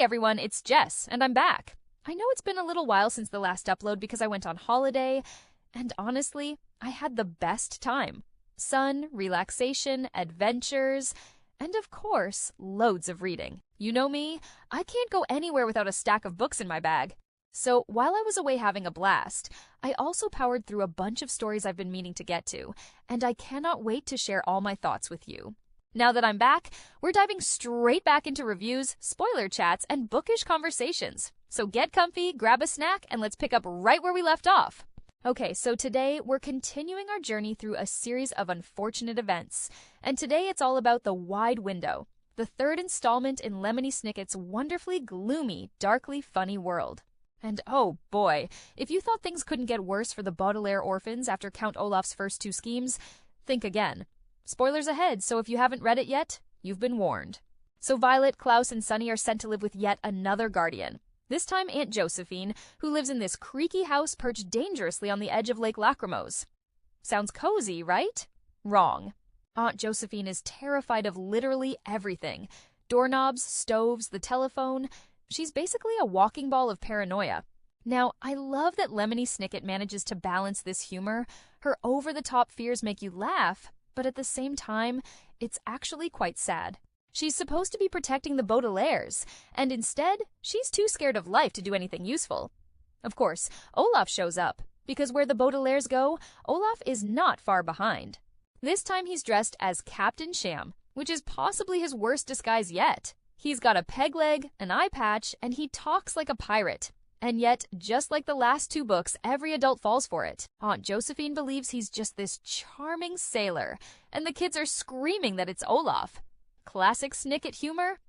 everyone, it's Jess, and I'm back. I know it's been a little while since the last upload because I went on holiday, and honestly, I had the best time. Sun, relaxation, adventures, and of course, loads of reading. You know me, I can't go anywhere without a stack of books in my bag. So while I was away having a blast, I also powered through a bunch of stories I've been meaning to get to, and I cannot wait to share all my thoughts with you. Now that I'm back, we're diving straight back into reviews, spoiler chats, and bookish conversations. So get comfy, grab a snack, and let's pick up right where we left off. Okay, so today we're continuing our journey through a series of unfortunate events, and today it's all about The Wide Window, the third installment in Lemony Snicket's wonderfully gloomy, darkly funny world. And oh boy, if you thought things couldn't get worse for the Baudelaires orphans after Count Olaf's first two schemes, think again. Spoilers ahead, so if you haven't read it yet, you've been warned. So Violet, Klaus, and Sunny are sent to live with yet another guardian. This time Aunt Josephine, who lives in this creaky house perched dangerously on the edge of Lake Lachrymose. Sounds cozy, right? Wrong. Aunt Josephine is terrified of literally everything. Doorknobs, stoves, the telephone. She's basically a walking ball of paranoia. Now, I love that Lemony Snicket manages to balance this humor. Her over-the-top fears make you laugh, but at the same time, it's actually quite sad. She's supposed to be protecting the Baudelaires, and instead, she's too scared of life to do anything useful. Of course, Olaf shows up, because where the Baudelaires go, Olaf is not far behind. This time he's dressed as Captain Sham, which is possibly his worst disguise yet. He's got a peg leg, an eye patch, and he talks like a pirate. And yet, just like the last two books, every adult falls for it. Aunt Josephine believes he's just this charming sailor, and the kids are screaming that it's Olaf. Classic Snicket humor?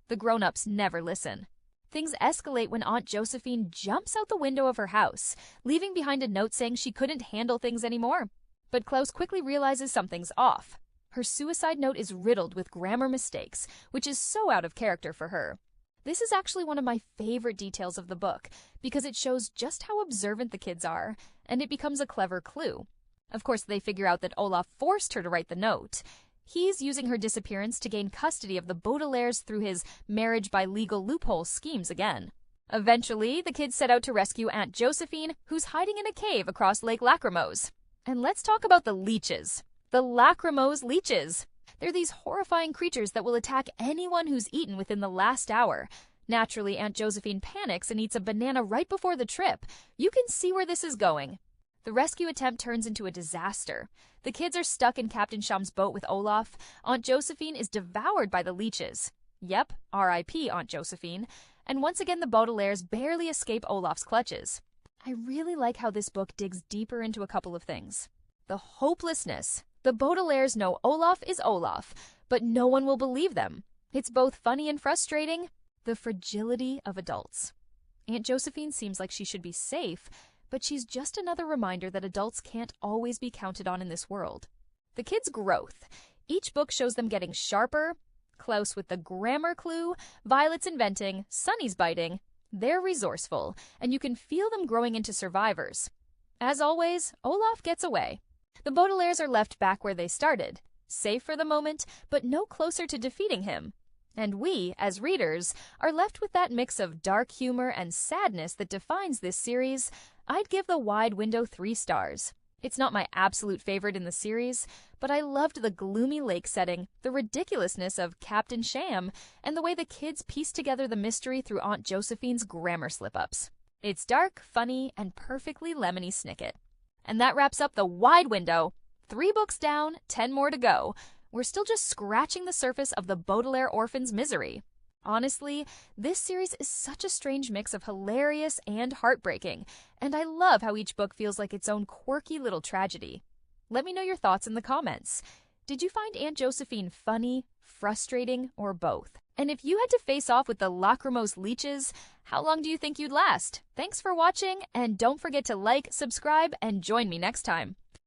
The grown-ups never listen. Things escalate when Aunt Josephine jumps out the window of her house, leaving behind a note saying she couldn't handle things anymore. But Klaus quickly realizes something's off. Her suicide note is riddled with grammar mistakes, which is so out of character for her. This is actually one of my favorite details of the book, because it shows just how observant the kids are, and it becomes a clever clue. Of course, they figure out that Olaf forced her to write the note. He's using her disappearance to gain custody of the Baudelaires through his marriage by legal loophole schemes again. Eventually, the kids set out to rescue Aunt Josephine, who's hiding in a cave across Lake Lachrymose. And let's talk about the leeches. The Lachrymose Leeches. They're these horrifying creatures that will attack anyone who's eaten within the last hour. Naturally, Aunt Josephine panics and eats a banana right before the trip. You can see where this is going. The rescue attempt turns into a disaster. The kids are stuck in Captain Sham's boat with Olaf. Aunt Josephine is devoured by the leeches. Yep, R.I.P. Aunt Josephine. And once again, the Baudelaires barely escape Olaf's clutches. I really like how this book digs deeper into a couple of things. The hopelessness. The Baudelaires know Olaf is Olaf, but no one will believe them. It's both funny and frustrating. The fragility of adults. Aunt Josephine seems like she should be safe, but she's just another reminder that adults can't always be counted on in this world. The kids' growth. Each book shows them getting sharper. Klaus with the grammar clue, Violet's inventing, Sunny's biting. They're resourceful, and you can feel them growing into survivors. As always, Olaf gets away. The Baudelaires are left back where they started, safe for the moment, but no closer to defeating him. And we, as readers, are left with that mix of dark humor and sadness that defines this series. I'd give The Wide Window 3 stars. It's not my absolute favorite in the series, but I loved the gloomy lake setting, the ridiculousness of Captain Sham, and the way the kids piece together the mystery through Aunt Josephine's grammar slip-ups. It's dark, funny, and perfectly Lemony Snicket. And that wraps up The Wide Window. 3 books down, 10 more to go. We're still just scratching the surface of the Baudelaire orphans' misery. Honestly, this series is such a strange mix of hilarious and heartbreaking, and I love how each book feels like its own quirky little tragedy. Let me know your thoughts in the comments. Did you find Aunt Josephine funny, frustrating, or both? And if you had to face off with the Lachrymose Leeches, how long do you think you'd last? Thanks for watching, and don't forget to like, subscribe, and join me next time.